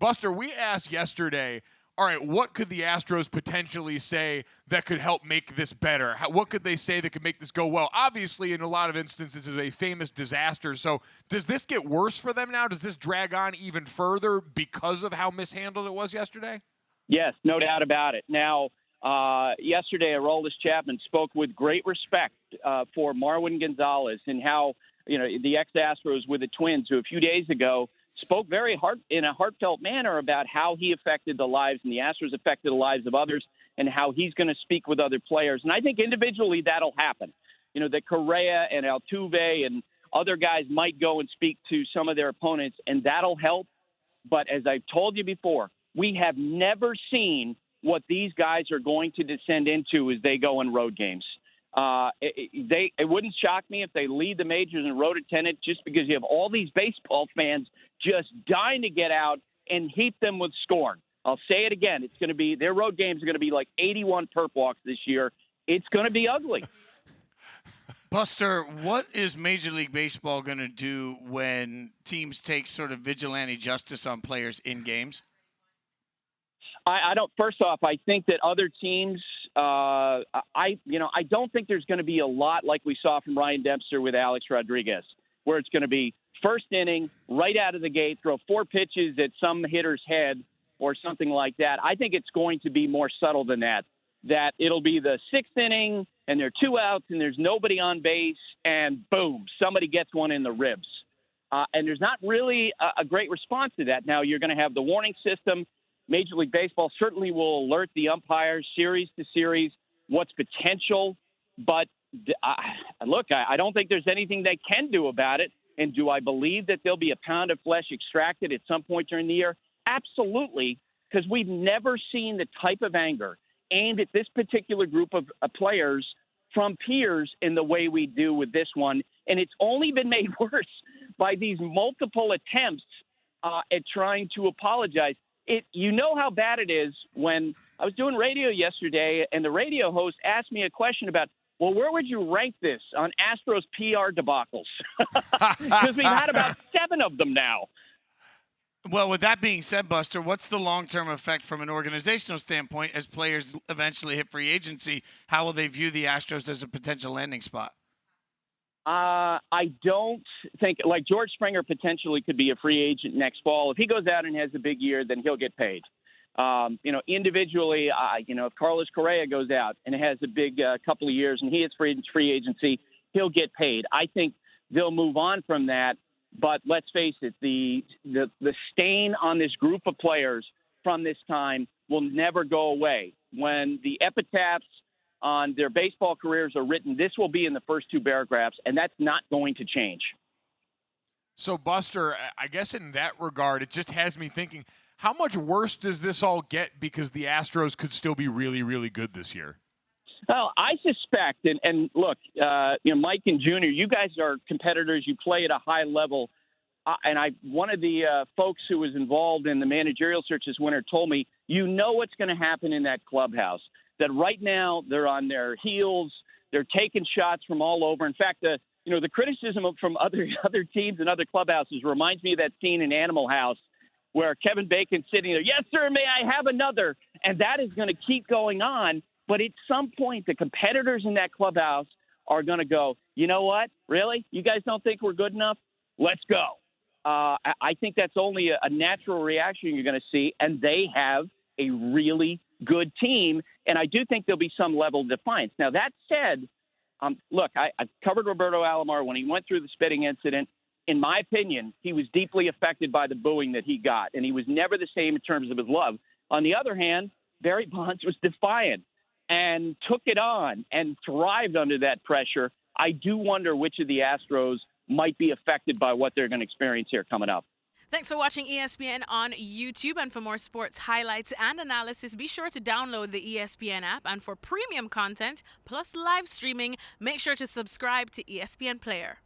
Buster, we asked yesterday, all right, what could the Astros potentially say that could help make this better? What could they say that could make this go well? Obviously, in a lot of instances, it's a famous disaster. So does this get worse for them now? Does this drag on even further because of how mishandled it was yesterday? Yes, no doubt about it. Now, yesterday, Aroldis Chapman spoke with great respect for Marwin Gonzalez and how, the ex-Astros with the Twins, who a few days ago spoke in a heartfelt manner about how he affected the lives and the Astros affected the lives of others and how he's going to speak with other players. And I think individually that'll happen. That Correa and Altuve and other guys might go and speak to some of their opponents, and that'll help. But as I've told you before, we have never seen what these guys are going to descend into as they go in road games. It wouldn't shock me if they lead the majors in road attendance just because you have all these baseball fans just dying to get out and heap them with scorn. I'll say it again. It's going to be their road games are going to be like 81 perp walks this year. It's going to be ugly. Buster, what is Major League Baseball going to do when teams take sort of vigilante justice on players in games? I don't. First off, I think that other teams. I don't think there's going to be a lot like we saw from Ryan Dempster with Alex Rodriguez, where it's going to be first inning, right out of the gate, throw 4 pitches at some hitter's head or something like that. I think it's going to be more subtle than that. That it'll be the 6th inning and there are 2 outs and there's nobody on base and boom, somebody gets one in the ribs. And there's not really a great response to that. Now you're going to have the warning system. Major League Baseball certainly will alert the umpires series to series what's potential. But look, I don't think there's anything they can do about it. And do I believe that there'll be a pound of flesh extracted at some point during the year? Absolutely, because we've never seen the type of anger aimed at this particular group of players from peers in the way we do with this one. And it's only been made worse by these multiple attempts at trying to apologize. You know how bad it is when I was doing radio yesterday and the radio host asked me a question about, well, where would you rank this on Astros PR debacles? Because we've had about 7 of them now. Well, with that being said, Buster, what's the long-term effect from an organizational standpoint as players eventually hit free agency? How will they view the Astros as a potential landing spot? I don't think – like George Springer potentially could be a free agent next fall. If he goes out and has a big year, then he'll get paid. Individually, if Carlos Correa goes out and has a big couple of years and he hits free agency, he'll get paid. I think they'll move on from that. But let's face it, the stain on this group of players from this time will never go away. When the epitaphs on their baseball careers are written, this will be in the first 2 paragraphs, and that's not going to change. So, Buster, I guess in that regard, it just has me thinking, how much worse does this all get because the Astros could still be really, really good this year? Well, I suspect, and look, Mike and Junior, you guys are competitors. You play at a high level. And one of the folks who was involved in the managerial search this winter told me, what's going to happen in that clubhouse. That right now they're on their heels. They're taking shots from all over. In fact, the criticism from other teams and other clubhouses reminds me of that scene in Animal House where Kevin Bacon's sitting there. Yes, sir. May I have another? And that is going to keep going on. But at some point, the competitors in that clubhouse are going to go, you know what? Really? You guys don't think we're good enough? Let's go. I think that's only a natural reaction you're going to see. And they have a really good team. And I do think there'll be some level of defiance. Now, that said, look, I've covered Roberto Alomar when he went through the spitting incident. In my opinion, he was deeply affected by the booing that he got. And he was never the same in terms of his love. On the other hand, Barry Bonds was defiant and took it on and thrived under that pressure. I do wonder which of the Astros might be affected by what they're going to experience here coming up. Thanks for watching ESPN on YouTube. And for more sports highlights and analysis, be sure to download the ESPN app. And for premium content plus live streaming, make sure to subscribe to ESPN Player.